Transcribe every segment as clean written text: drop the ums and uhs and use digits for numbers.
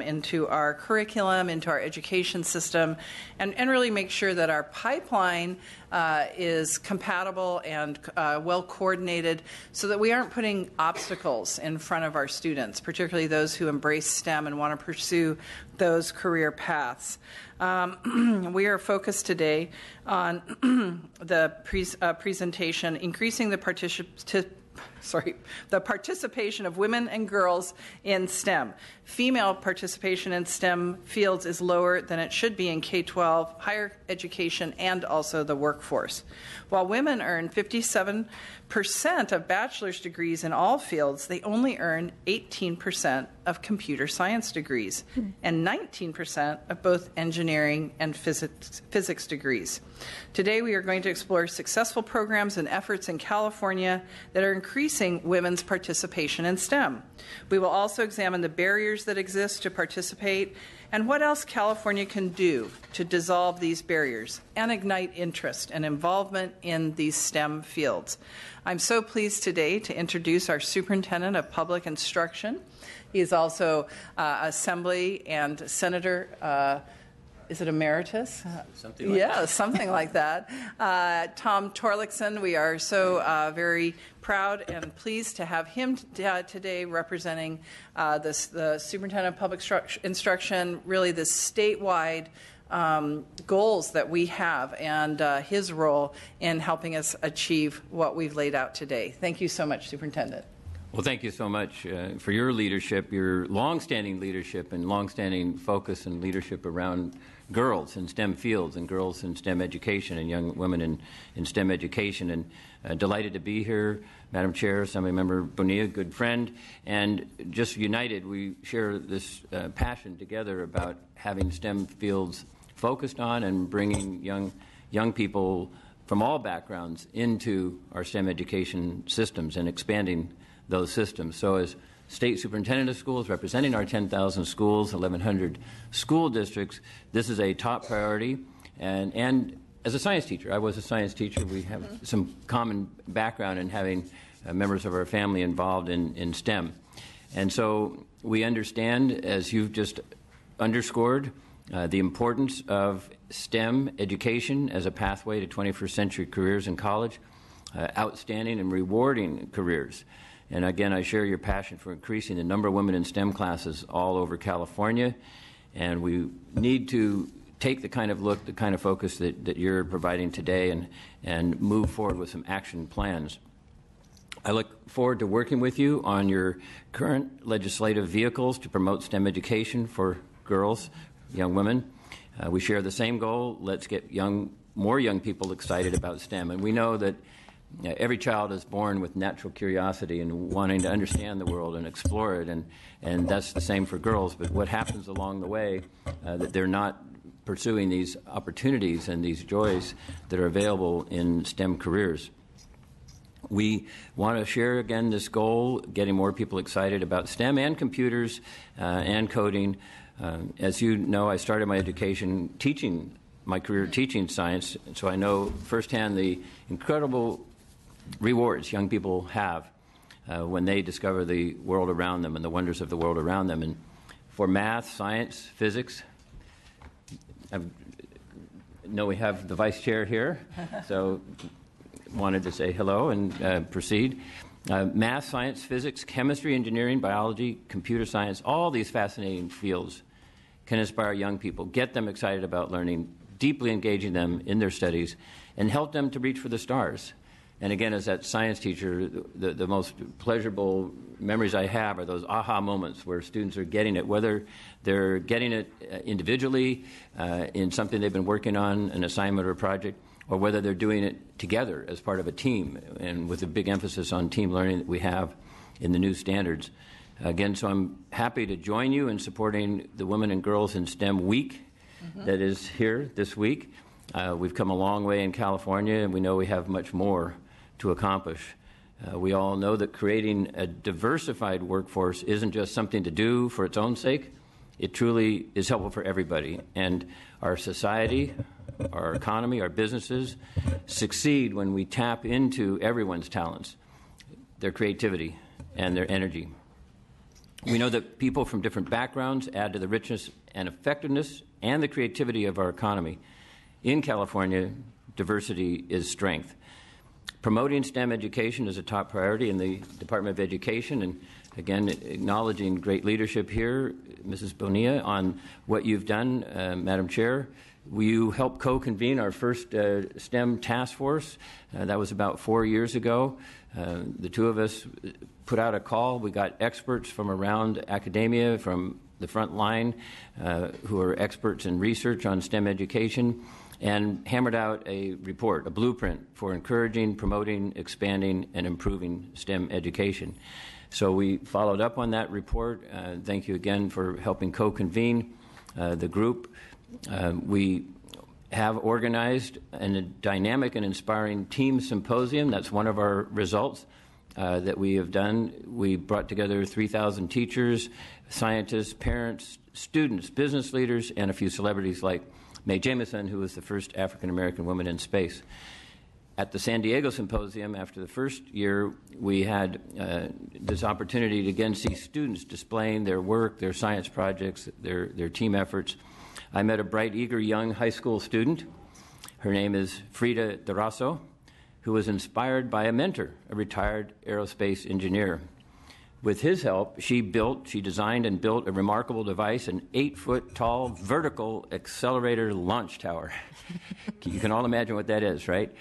into our curriculum, into our education system, and really make sure that our pipeline is compatible and well coordinated so that we aren't putting obstacles in front of our students, particularly those who embrace STEM and want to pursue those career paths. We are focused today on the presentation, increasing the participation of women and girls in STEM. Female participation in STEM fields is lower than it should be in K-12, higher education, and also the workforce. While women earn 57% of bachelor's degrees in all fields, they only earn 18% of computer science degrees and 19% of both engineering and physics degrees. Today we are going to explore successful programs and efforts in California that are increasing women's participation in STEM. We will also examine the barriers that exist to participate and what else California can do to dissolve these barriers and ignite interest and involvement in these STEM fields. I'm so pleased today to introduce our Superintendent of Public Instruction. He is also Assembly and Senator, is it emeritus? Something like that. Something like that. Tom Torlakson, we are so very proud and pleased to have him today representing the Superintendent of Public Instruction, really the statewide goals that we have and his role in helping us achieve what we've laid out today. Thank you so much, Superintendent. Well, thank you so much for your leadership, your longstanding leadership and longstanding focus and leadership around girls in STEM fields and girls in STEM education and young women in STEM education. And delighted to be here, Madam Chair, Assemblymember Bonilla, good friend, and just united, we share this passion together about having STEM fields focused on and bringing young people from all backgrounds into our STEM education systems and expanding those systems. So as State Superintendent of Schools, representing our 10,000 schools, 1,100 school districts, this is a top priority. And as a science teacher, I was a science teacher, we have some common background in having members of our family involved in STEM. And so we understand, as you've just underscored, the importance of STEM education as a pathway to 21st century careers in college, outstanding and rewarding careers. And again, I share your passion for increasing the number of women in STEM classes all over California. And we need to take the kind of look, the kind of focus that you're providing today and move forward with some action plans. I look forward to working with you on your current legislative vehicles to promote STEM education for girls, young women. We share the same goal. Let's get more young people excited about STEM. And we know that every child is born with natural curiosity and wanting to understand the world and explore it, and that's the same for girls. But what happens along the way, that they're not pursuing these opportunities and these joys that are available in STEM careers. We want to share, again, this goal, getting more people excited about STEM and computers and coding. As you know, I started my education my career teaching science, so I know firsthand the incredible rewards young people have when they discover the world around them and the wonders of the world around them. And for math, science, physics, I know we have the vice chair here, so wanted to say hello and proceed. Math, science, physics, chemistry, engineering, biology, computer science, all these fascinating fields can inspire young people, get them excited about learning, deeply engaging them in their studies, and help them to reach for the stars. And again, as that science teacher, the most pleasurable memories I have are those aha moments where students are getting it, whether they're getting it individually in something they've been working on, an assignment or a project, or whether they're doing it together as part of a team, and with a big emphasis on team learning that we have in the new standards. Again, so I'm happy to join you in supporting the Women and Girls in STEM Week that is here this week. We've come a long way in California, and we know we have much more to accomplish. We all know that creating a diversified workforce isn't just something to do for its own sake. It truly is helpful for everybody. And our society, our economy, our businesses succeed when we tap into everyone's talents, their creativity, and their energy. We know that people from different backgrounds add to the richness and effectiveness and the creativity of our economy. In California, diversity is strength. Promoting STEM education is a top priority in the Department of Education, and again, acknowledging great leadership here, Mrs. Bonilla, on what you've done, Madam Chair. You helped co-convene our first STEM task force. That was about 4 years ago. The two of us put out a call. We got experts from around academia, from the front line, who are experts in research on STEM education, and hammered out a report, a blueprint for encouraging, promoting, expanding, and improving STEM education. So we followed up on that report. Thank you again for helping co-convene the group. We have organized a dynamic and inspiring team symposium. That's one of our results that we have done. We brought together 3,000 teachers, scientists, parents, students, business leaders, and a few celebrities like Mae Jemison, who was the first African-American woman in space. At the San Diego Symposium, after the first year, we had this opportunity to again see students displaying their work, their science projects, their team efforts. I met a bright, eager young high school student. Her name is Frida Duraso, who was inspired by a mentor, a retired aerospace engineer. With his help, she designed and built a remarkable device, an 8-foot-tall vertical accelerator launch tower. You can all imagine what that is, right?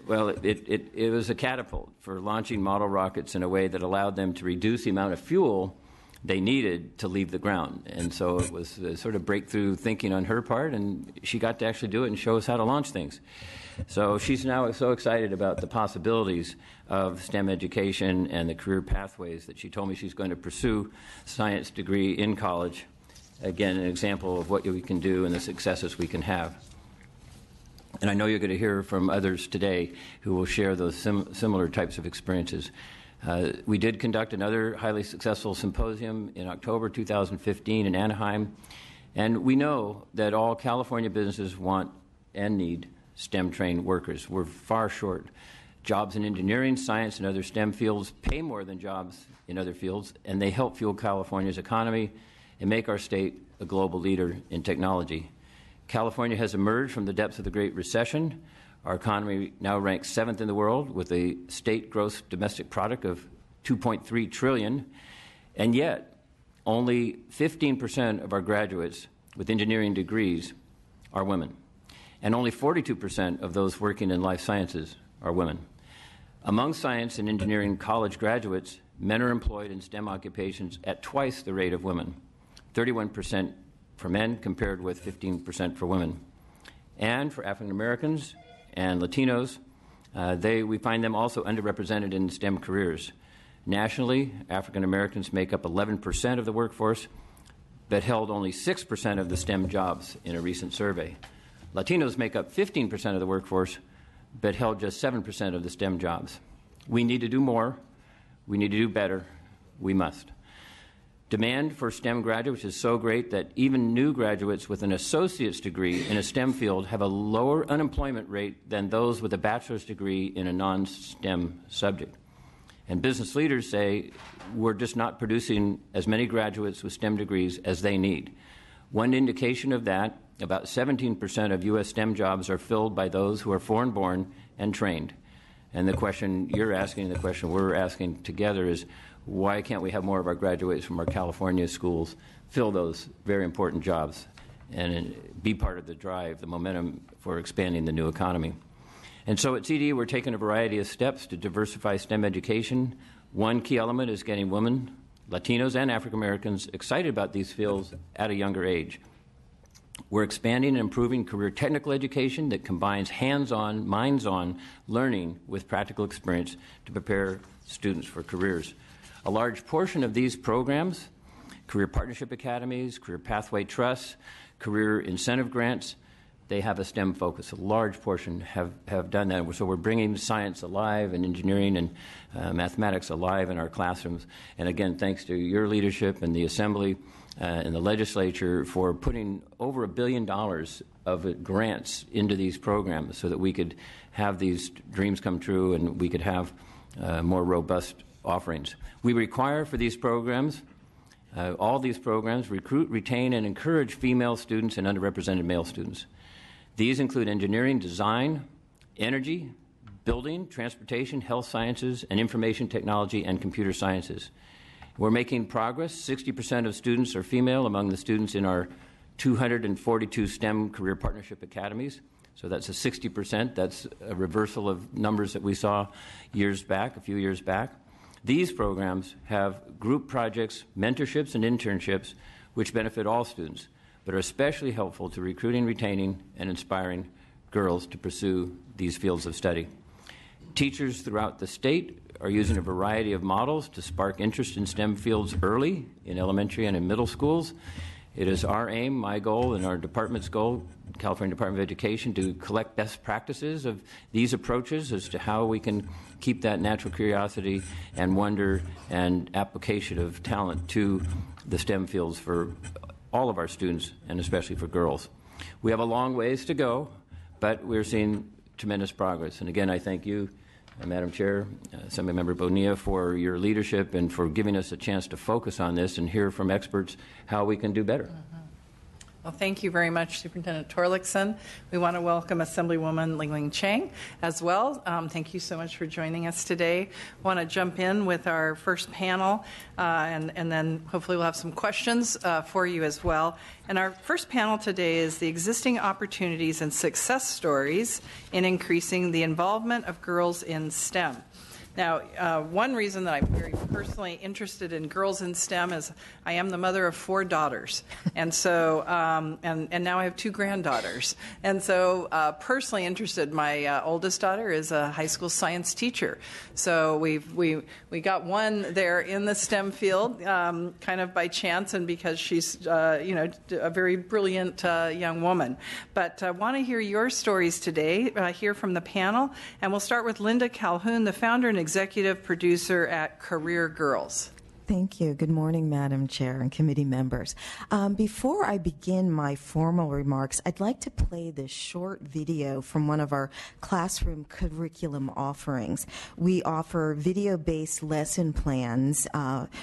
Well, it was a catapult for launching model rockets in a way that allowed them to reduce the amount of fuel they needed to leave the ground. And so it was a sort of breakthrough thinking on her part, and she got to actually do it and show us how to launch things. So she's now so excited about the possibilities of STEM education and the career pathways that she told me she's going to pursue a science degree in college. Again, an example of what we can do and the successes we can have. And I know you're going to hear from others today who will share those similar types of experiences. We did conduct another highly successful symposium in October 2015 in Anaheim, and we know that all California businesses want and need STEM-trained workers. We're far short. Jobs in engineering, science, and other STEM fields pay more than jobs in other fields, and they help fuel California's economy and make our state a global leader in technology. California has emerged from the depths of the Great Recession. Our economy now ranks 7th in the world with a state gross domestic product of $2.3 trillion, and yet only 15% of our graduates with engineering degrees are women, and only 42% of those working in life sciences are women. Among science and engineering college graduates, men are employed in STEM occupations at twice the rate of women, 31% for men compared with 15% for women. And for African Americans and Latinos, we find them also underrepresented in STEM careers. Nationally, African Americans make up 11% of the workforce, but held only 6% of the STEM jobs in a recent survey. Latinos make up 15% of the workforce, but held just 7% of the STEM jobs. We need to do more. We need to do better. We must. Demand for STEM graduates is so great that even new graduates with an associate's degree in a STEM field have a lower unemployment rate than those with a bachelor's degree in a non-STEM subject. And business leaders say we're just not producing as many graduates with STEM degrees as they need. One indication of that, about 17% of U.S. STEM jobs are filled by those who are foreign-born and trained. And the question you're asking, the question we're asking together is, why can't we have more of our graduates from our California schools fill those very important jobs and be part of the drive, the momentum for expanding the new economy? And so at CDE, we're taking a variety of steps to diversify STEM education. One key element is getting women, Latinos, and African Americans excited about these fields at a younger age. We're expanding and improving career technical education that combines hands-on, minds-on learning with practical experience to prepare students for careers. A large portion of these programs, career partnership academies, career pathway trusts, career incentive grants, they have a STEM focus. A large portion have done that. So we're bringing science alive and engineering and mathematics alive in our classrooms. And again, thanks to your leadership and the Assembly and the legislature for putting over $1 billion of grants into these programs so that we could have these dreams come true and we could have more robust offerings. We require for these programs All these programs recruit, retain, and encourage female students and underrepresented male students. These include engineering, design, energy, building, transportation, health sciences, and information technology and computer sciences. We're making progress. 60% of students are female among the students in our 242 STEM Career Partnership Academies. So that's a 60%. That's a reversal of numbers that we saw a few years back. These programs have group projects, mentorships, and internships which benefit all students, but are especially helpful to recruiting, retaining, and inspiring girls to pursue these fields of study. Teachers throughout the state are using a variety of models to spark interest in STEM fields early in elementary and in middle schools. It is our aim, my goal, and our department's goal, California Department of Education, to collect best practices of these approaches as to how we can keep that natural curiosity and wonder and application of talent to the STEM fields for all of our students, and especially for girls. We have a long ways to go, but we're seeing tremendous progress. And again, I thank you, Madam Chair, Assemblymember Bonilla, for your leadership and for giving us a chance to focus on this and hear from experts how we can do better. Well, thank you very much, Superintendent Torlakson. We want to welcome Assemblywoman Lingling Chang as well. Thank you so much for joining us today. I want to jump in with our first panel, and then hopefully we'll have some questions for you as well. And our first panel today is the existing opportunities and success stories in increasing the involvement of girls in STEM. Now, one reason that I'm very personally interested in girls in STEM is I am the mother of 4 daughters, and so and now I have 2 granddaughters, and so personally interested. My oldest daughter is a high school science teacher, so we got one there in the STEM field, kind of by chance and because she's a very brilliant young woman. But I want to hear your stories today, hear from the panel, and we'll start with Linda Calhoun, the founder and executive producer at Career Girls. Thank you. Good morning, Madam Chair and committee members. Before I begin my formal remarks, I'd like to play this short video from one of our classroom curriculum offerings. We offer video-based lesson plans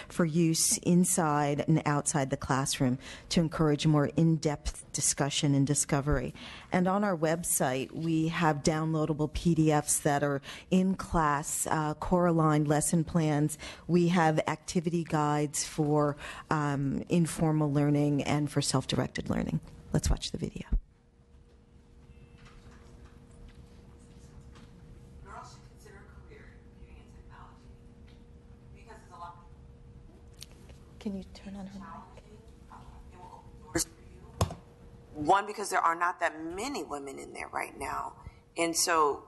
for use inside and outside the classroom to encourage more in-depth discussion and discovery. And on our website, we have downloadable PDFs that are in-class, core-aligned lesson plans. We have activity guides for informal learning and for self-directed learning. Let's watch the video. Girls should consider a career in computing and technology because there's a lot. Can you turn on her mic? It will open doors for you. One, because there are not that many women in there right now. And so,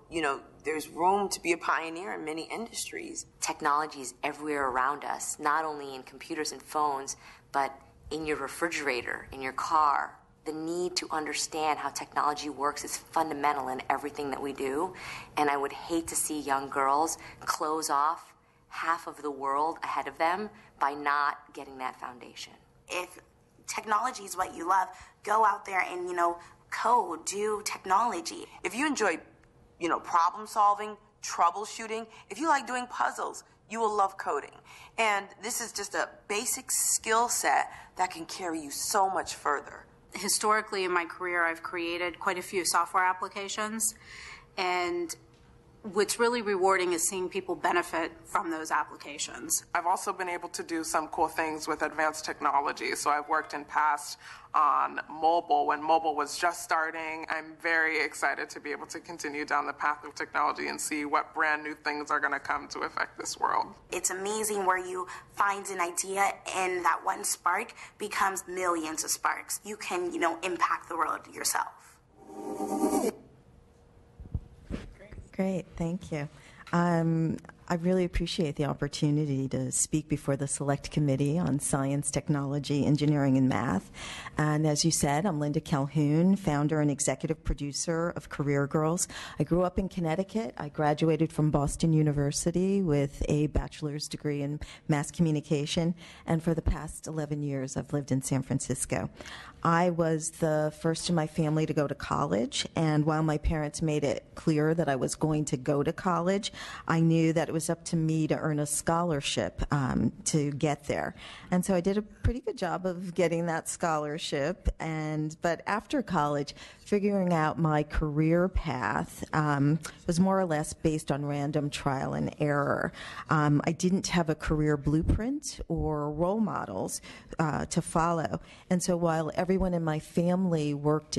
there's room to be a pioneer in many industries. Technology is everywhere around us, not only in computers and phones, but in your refrigerator, in your car. The need to understand how technology works is fundamental in everything that we do. And I would hate to see young girls close off half of the world ahead of them by not getting that foundation. If technology is what you love, go out there and, code, do technology. If you enjoy, problem solving, troubleshooting, if you like doing puzzles, you will love coding. And this is just a basic skill set that can carry you so much further. Historically in my career, I've created quite a few software applications, and what's really rewarding is seeing people benefit from those applications. I've also been able to do some cool things with advanced technology. So I've worked in past on mobile when mobile was just starting. I'm very excited to be able to continue down the path of technology and see what brand new things are going to come to affect this world. It's amazing where you find an idea and that one spark becomes millions of sparks. You can, impact the world yourself. Great, thank you. I really appreciate the opportunity to speak before the Select Committee on Science, Technology, Engineering, and Math. And as you said, I'm Linda Calhoun, founder and executive producer of Career Girls. I grew up in Connecticut. I graduated from Boston University with a bachelor's degree in mass communication. And for the past 11 years, I've lived in San Francisco. I was the first in my family to go to college, and while my parents made it clear that I was going to go to college, I knew that it was up to me to earn a scholarship to get there. And so I did a pretty good job of getting that scholarship. But after college, figuring out my career path was more or less based on random trial and error. I didn't have a career blueprint or role models to follow. And so while everyone in my family worked,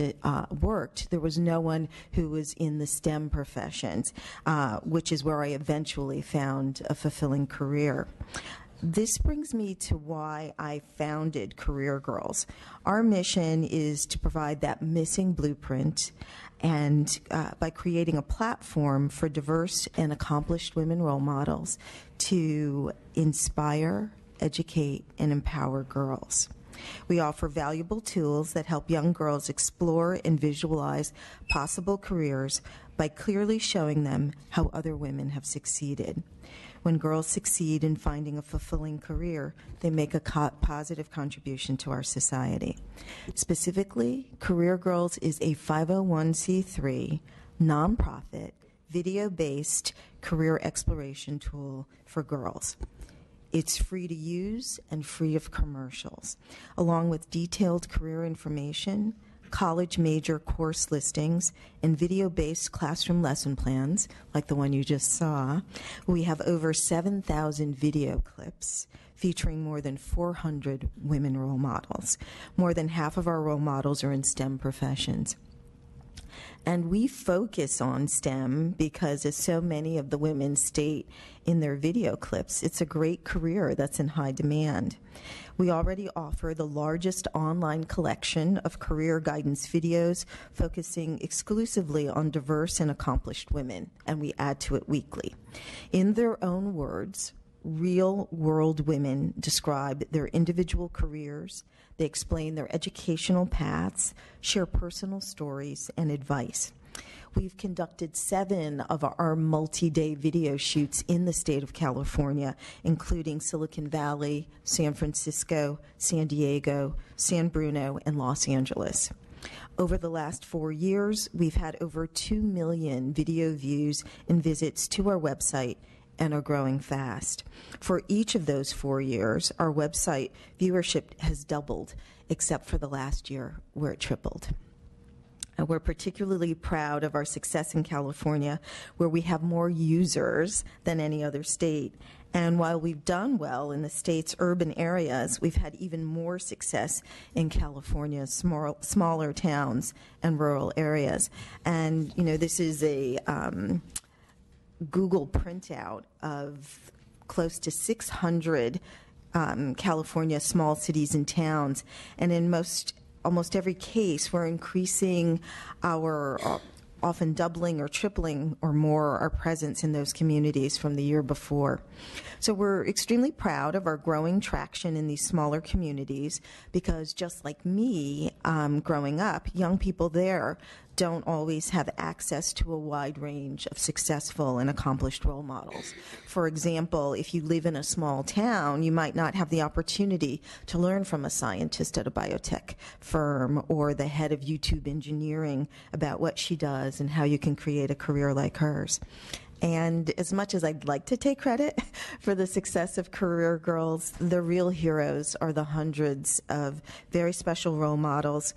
there was no one who was in the STEM professions, which is where I eventually found a fulfilling career. This brings me to why I founded Career Girls. Our mission is to provide that missing blueprint, and by creating a platform for diverse and accomplished women role models to inspire, educate, and empower girls. We offer valuable tools that help young girls explore and visualize possible careers by clearly showing them how other women have succeeded. When girls succeed in finding a fulfilling career, they make a positive contribution to our society. Specifically, Career Girls is a 501c3 nonprofit, video-based career exploration tool for girls. It's free to use and free of commercials, along with detailed career information, college major course listings, and video-based classroom lesson plans, like the one you just saw. We have over 7,000 video clips featuring more than 400 women role models. More than half of our role models are in STEM professions. And we focus on STEM because, as so many of the women state in their video clips, it's a great career that's in high demand. We already offer the largest online collection of career guidance videos focusing exclusively on diverse and accomplished women, and we add to it weekly. In their own words, real-world women describe their individual careers. They explain their educational paths, share personal stories, and advice. We've conducted 7 of our multi-day video shoots in the state of California, including Silicon Valley, San Francisco, San Diego, San Bruno, and Los Angeles. Over the last 4 years, we've had over 2 million video views and visits to our website, and are growing fast. For each of those 4 years, our website viewership has doubled, except for the last year where it tripled. And we're particularly proud of our success in California, where we have more users than any other state. And while we've done well in the state's urban areas, we've had even more success in California's smaller towns and rural areas. And, you know, this is a Google printout of close to 600 California small cities and towns, and in almost every case, we're increasing our, often doubling or tripling or more, our presence in those communities from the year before. So we're extremely proud of our growing traction in these smaller communities because, just like me, growing up, young people there don't always have access to a wide range of successful and accomplished role models. For example, if you live in a small town, you might not have the opportunity to learn from a scientist at a biotech firm or the head of YouTube engineering about what she does and how you can create a career like hers. And as much as I'd like to take credit for the success of Career Girls, the real heroes are the hundreds of very special role models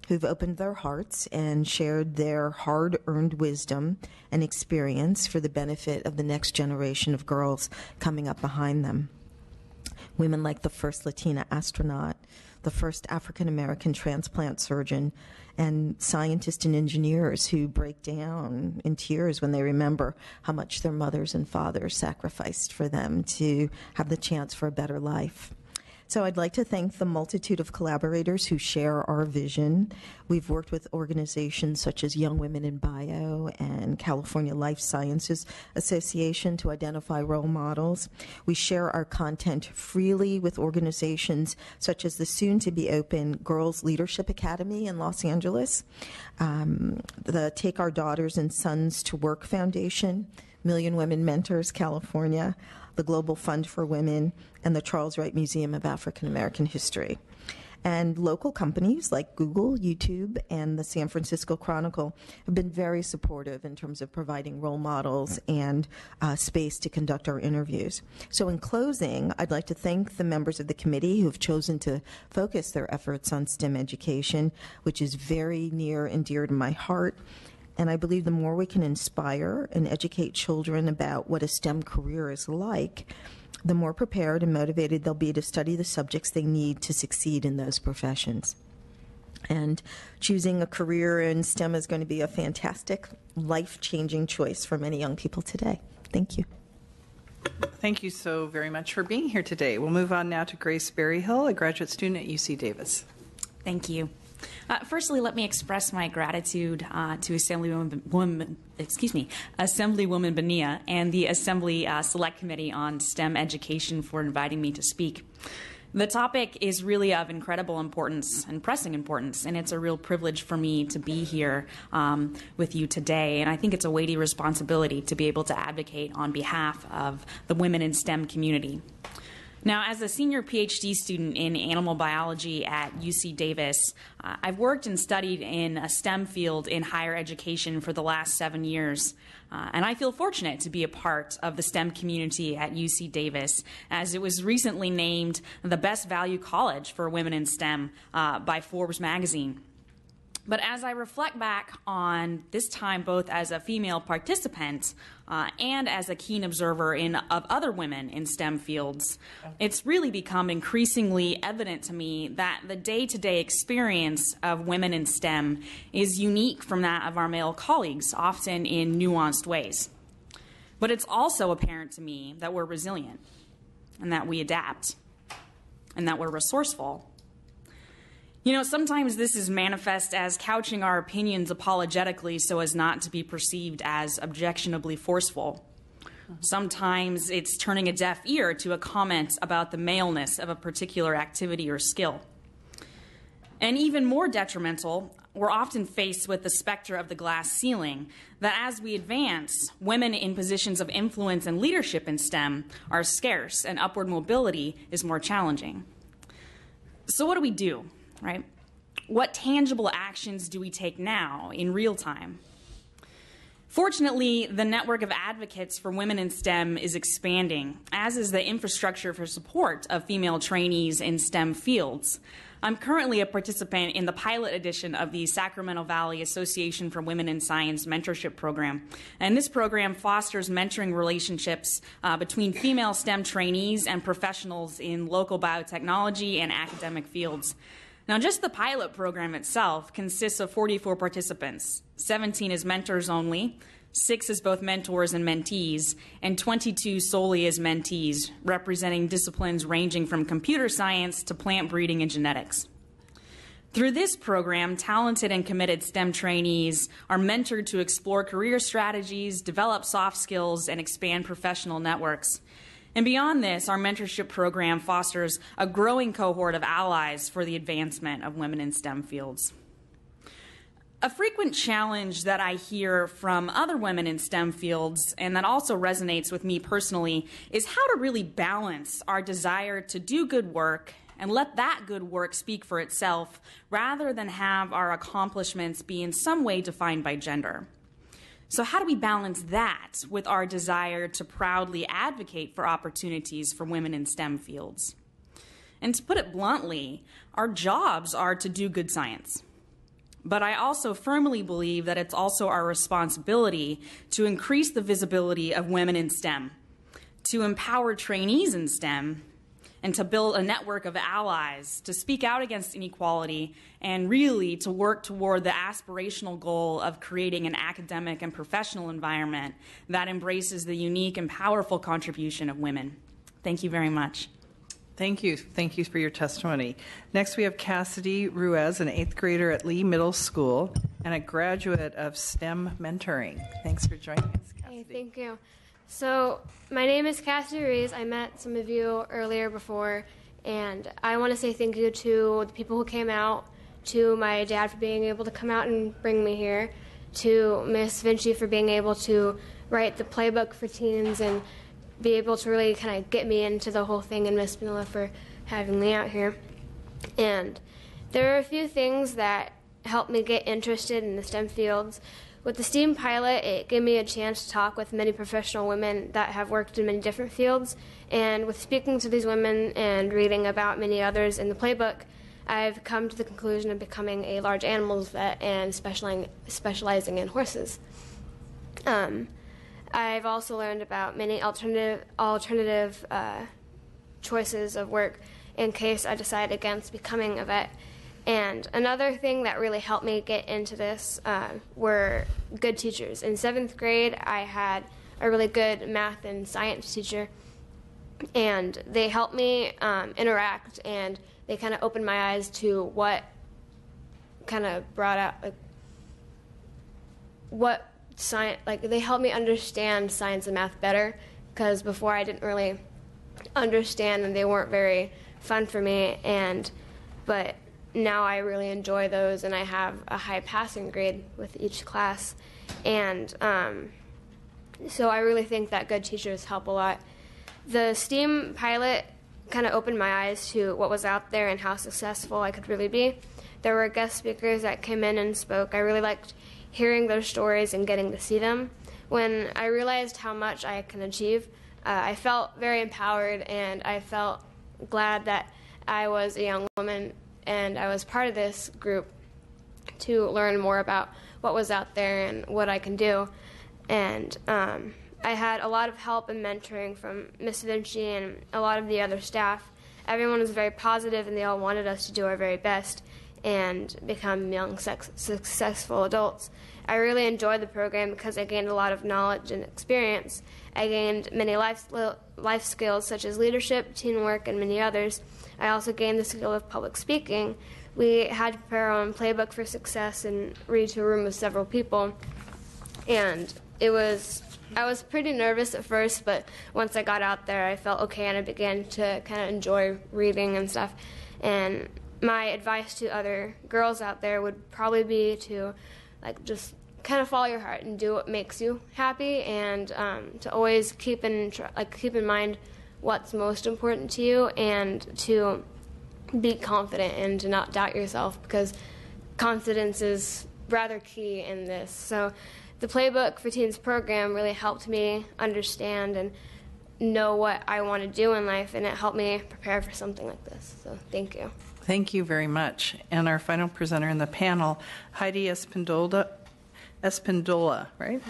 who've opened their hearts and shared their hard-earned wisdom and experience for the benefit of the next generation of girls coming up behind them. Women like the first Latina astronaut, the first African-American transplant surgeon, and scientists and engineers who break down in tears when they remember how much their mothers and fathers sacrificed for them to have the chance for a better life. So I'd like to thank the multitude of collaborators who share our vision. We've worked with organizations such as Young Women in Bio and California Life Sciences Association to identify role models. We share our content freely with organizations such as the soon-to-be-open Girls Leadership Academy in Los Angeles, the Take Our Daughters and Sons to Work Foundation, Million Women Mentors California, the Global Fund for Women, and the Charles Wright Museum of African American History. And local companies like Google, YouTube, and the San Francisco Chronicle have been very supportive in terms of providing role models and space to conduct our interviews. So in closing, I'd like to thank the members of the committee who have chosen to focus their efforts on STEM education, which is very near and dear to my heart. And I believe the more we can inspire and educate children about what a STEM career is like, the more prepared and motivated they'll be to study the subjects they need to succeed in those professions. And choosing a career in STEM is going to be a fantastic, life-changing choice for many young people today. Thank you. Thank you so very much for being here today. We'll move on now to Grace Berryhill, a graduate student at UC Davis. Thank you. Firstly, let me express my gratitude to Assemblywoman Bonilla and the Assembly Select Committee on STEM Education for inviting me to speak. The topic is really of incredible importance and pressing importance, and it's a real privilege for me to be here with you today. And I think it's a weighty responsibility to be able to advocate on behalf of the women in STEM community. Now, as a senior PhD student in animal biology at UC Davis, I've worked and studied in a STEM field in higher education for the last 7 years. And I feel fortunate to be a part of the STEM community at UC Davis, as it was recently named the best value college for women in STEM by Forbes magazine. But as I reflect back on this time both as a female participant and as a keen observer of other women in STEM fields, it's really become increasingly evident to me that the day-to-day experience of women in STEM is unique from that of our male colleagues, often in nuanced ways. But it's also apparent to me that we're resilient and that we adapt and that we're resourceful. You know, sometimes this is manifest as couching our opinions apologetically so as not to be perceived as objectionably forceful. Sometimes it's turning a deaf ear to a comment about the maleness of a particular activity or skill. And even more detrimental, we're often faced with the specter of the glass ceiling, that as we advance, women in positions of influence and leadership in STEM are scarce and upward mobility is more challenging. So what do we do? Right? What tangible actions do we take now in real time? Fortunately, the network of advocates for women in STEM is expanding, as is the infrastructure for support of female trainees in STEM fields. I'm currently a participant in the pilot edition of the Sacramento Valley Association for Women in Science mentorship program. And this program fosters mentoring relationships between female STEM trainees and professionals in local biotechnology and academic fields. Now, just the pilot program itself consists of 44 participants, 17 as mentors only, 6 as both mentors and mentees, and 22 solely as mentees, representing disciplines ranging from computer science to plant breeding and genetics. Through this program, talented and committed STEM trainees are mentored to explore career strategies, develop soft skills, and expand professional networks. And beyond this, our mentorship program fosters a growing cohort of allies for the advancement of women in STEM fields. A frequent challenge that I hear from other women in STEM fields, and that also resonates with me personally, is how to really balance our desire to do good work and let that good work speak for itself, rather than have our accomplishments be in some way defined by gender. So how do we balance that with our desire to proudly advocate for opportunities for women in STEM fields? And to put it bluntly, our jobs are to do good science. But I also firmly believe that it's also our responsibility to increase the visibility of women in STEM, to empower trainees in STEM, and to build a network of allies to speak out against inequality and really to work toward the aspirational goal of creating an academic and professional environment that embraces the unique and powerful contribution of women. Thank you very much. Thank you. Thank you for your testimony. Next, we have Cassidy Ruiz, an 8th grader at Lee Middle School and a graduate of STEM mentoring. Thanks for joining us, Cassidy. Hey, thank you. So, my name is Cassidy Ruiz. I met some of you earlier before, and I want to say thank you to the people who came out, to my dad for being able to come out and bring me here, to Miss Vinci for being able to write the playbook for teens and be able to really kind of get me into the whole thing, and Miss Manila for having me out here. And There are a few things that helped me get interested in the STEM fields. With the STEAM pilot, it gave me a chance to talk with many professional women that have worked in many different fields. And with speaking to these women and reading about many others in the playbook, I've come to the conclusion of becoming a large animals vet and specializing in horses. I've also learned about many alternative choices of work in case I decide against becoming a vet. And another thing that really helped me get into this were good teachers. In 7th grade, I had a really good math and science teacher, and they helped me interact, and they kind of opened my eyes to what kind of brought out, like, what science, like, they helped me understand science and math better, because before I didn't really understand, and they weren't very fun for me, but now I really enjoy those, and I have a high passing grade with each class. And so I really think that good teachers help a lot. The STEAM pilot kind of opened my eyes to what was out there and how successful I could really be. There were guest speakers that came in and spoke. I really liked hearing their stories and getting to see them. When I realized how much I can achieve, I felt very empowered, and I felt glad that I was a young woman and I was part of this group to learn more about what was out there and what I can do. And I had a lot of help and mentoring from Miss Vinci and a lot of the other staff. Everyone was very positive, and they all wanted us to do our very best and become young, successful adults. I really enjoyed the program because I gained a lot of knowledge and experience. I gained many life skills such as leadership, teamwork, and many others. I also gained the skill of public speaking. We had to prepare our own playbook for success and read to a room of several people. And I was pretty nervous at first, but once I got out there, I felt okay, and I began to kind of enjoy reading and stuff. And my advice to other girls out there would probably be to just kind of follow your heart and do what makes you happy, and to always keep in mind what's most important to you, and to be confident and to not doubt yourself, because confidence is rather key in this. So the Playbook for Teens program really helped me understand and know what I want to do in life, and it helped me prepare for something like this. So thank you. Thank you very much. And our final presenter in the panel, Heidi Espindola, right?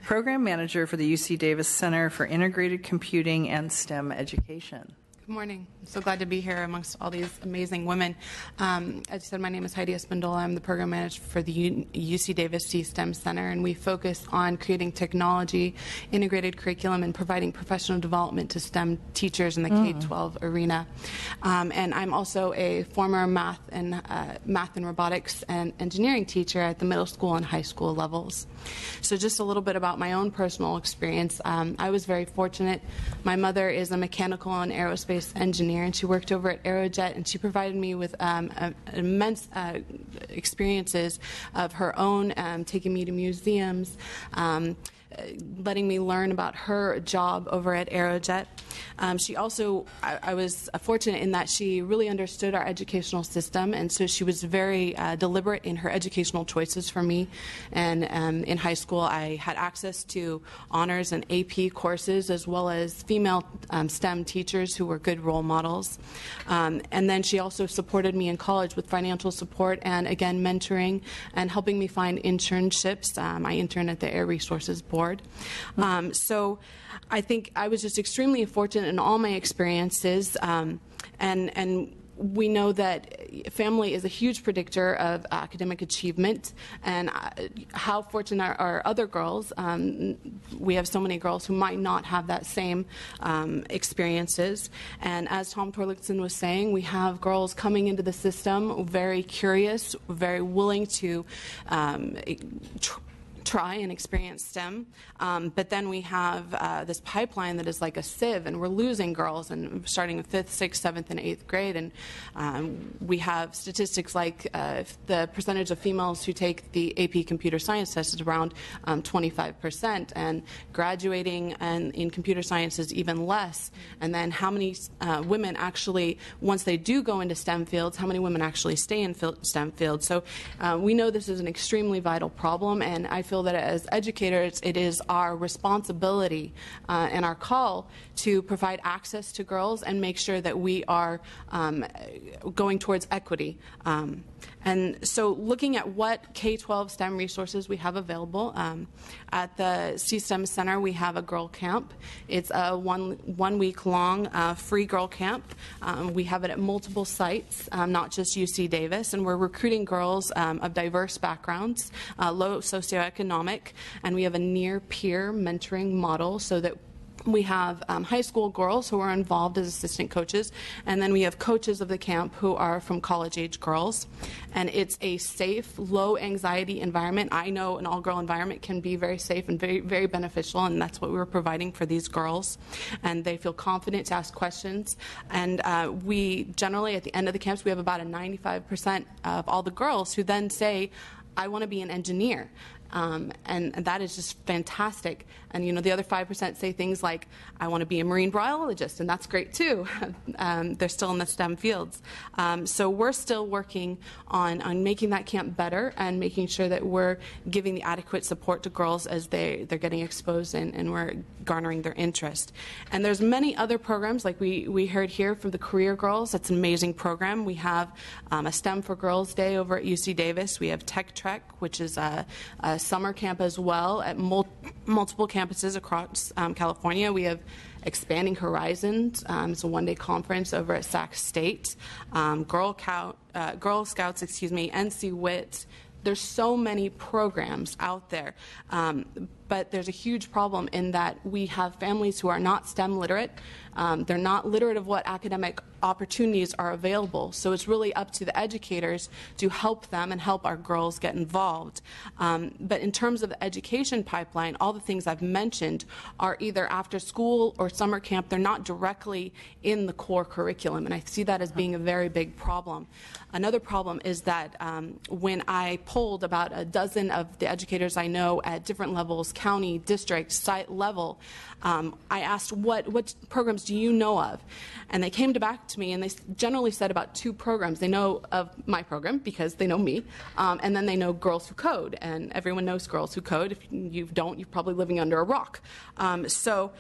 Program Manager for the UC Davis Center for Integrated Computing and STEM Education. Good morning. I'm so glad to be here amongst all these amazing women. As you said, my name is Heidi Espindola. I'm the program manager for the UC Davis C-STEM Center, and we focus on creating technology, integrated curriculum, and providing professional development to STEM teachers in the K-12 arena. And I'm also a former math and robotics and engineering teacher at the middle school and high school levels. So just a little bit about my own personal experience. I was very fortunate. My mother is a mechanical and aerospace engineer, and she worked over at Aerojet, and she provided me with immense experiences of her own, taking me to museums, letting me learn about her job over at Aerojet. She also, I was fortunate in that she really understood our educational system, and so she was very deliberate in her educational choices for me. And in high school, I had access to honors and AP courses, as well as female STEM teachers who were good role models. And then she also supported me in college with financial support and, again, mentoring and helping me find internships. I interned at the Air Resources Board. So I think I was just extremely fortunate in all my experiences, and we know that family is a huge predictor of academic achievement, and how fortunate are other girls. We have so many girls who might not have that same experiences, and as Tom Torlakson was saying, we have girls coming into the system very curious, very willing to try and experience STEM, but then we have this pipeline that is like a sieve, and we're losing girls, and starting in 5th, 6th, 7th, and 8th grade, and we have statistics like the percentage of females who take the AP Computer Science test is around 25%, and graduating and in computer science is even less. And then how many women actually, once they do go into STEM fields, how many women actually stay in STEM fields? So we know this is an extremely vital problem, and I feel that as educators, it is our responsibility and our call to provide access to girls and make sure that we are going towards equity. And so looking at what K-12 STEM resources we have available, at the C-STEM Center we have a girl camp. It's a one week long free girl camp. We have it at multiple sites, not just UC Davis, and we're recruiting girls of diverse backgrounds, low socioeconomic, and we have a near peer mentoring model so that we have high school girls who are involved as assistant coaches, and then we have coaches of the camp who are from college-age girls. And it's a safe, low-anxiety environment. I know an all-girl environment can be very safe and very, very beneficial, and that's what we were providing for these girls. And they feel confident to ask questions. And we generally, at the end of the camps, we have about a 95% of all the girls who then say, I want to be an engineer. And that is just fantastic. And, you know, the other 5% say things like, I want to be a marine biologist, and that's great too. They're still in the STEM fields. So we're still working on making that camp better and making sure that we're giving the adequate support to girls as they're getting exposed and we're garnering their interest. And there's many other programs, like we heard here from the Career Girls. That's an amazing program. We have a STEM for Girls Day over at UC Davis. We have Tech Trek, which is a summer camp as well at multiple campuses across California. We have Expanding Horizons. It's a one-day conference over at Sac State. Girl Scouts, NC WIT. There's so many programs out there, but there's a huge problem in that we have families who are not STEM literate. They're not literate of what academic opportunities are available. So it's really up to the educators to help them and help our girls get involved. But in terms of the education pipeline, all the things I've mentioned are either after school or summer camp. They're not directly in the core curriculum, and I see that as being a very big problem. Another problem is that when I polled about a dozen of the educators I know at different levels, county, district, site level, I asked what programs do you know of? And they came back to me and they generally said about 2 programs. They know of my program because they know me, and then they know Girls Who Code, and everyone knows Girls Who Code. If you don't, you're probably living under a rock. So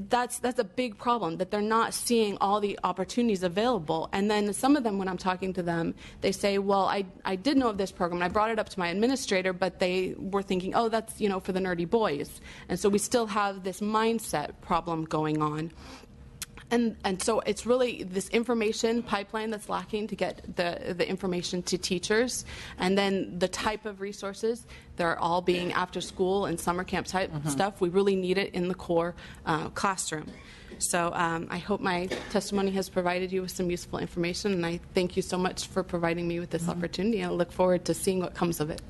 that's a big problem, that they're not seeing all the opportunities available. And then some of them, when I'm talking to them, they say, well, I did know of this program, and I brought it up to my administrator, but they were thinking, oh, that's, you know, for the nerdy boys. And so we still have this mindset problem going on. And so it's really this information pipeline that's lacking to get the information to teachers. And then the type of resources, they're all being after school and summer camp type stuff. We really need it in the core classroom. So I hope my testimony has provided you with some useful information, and I thank you so much for providing me with this opportunity. I look forward to seeing what comes of it.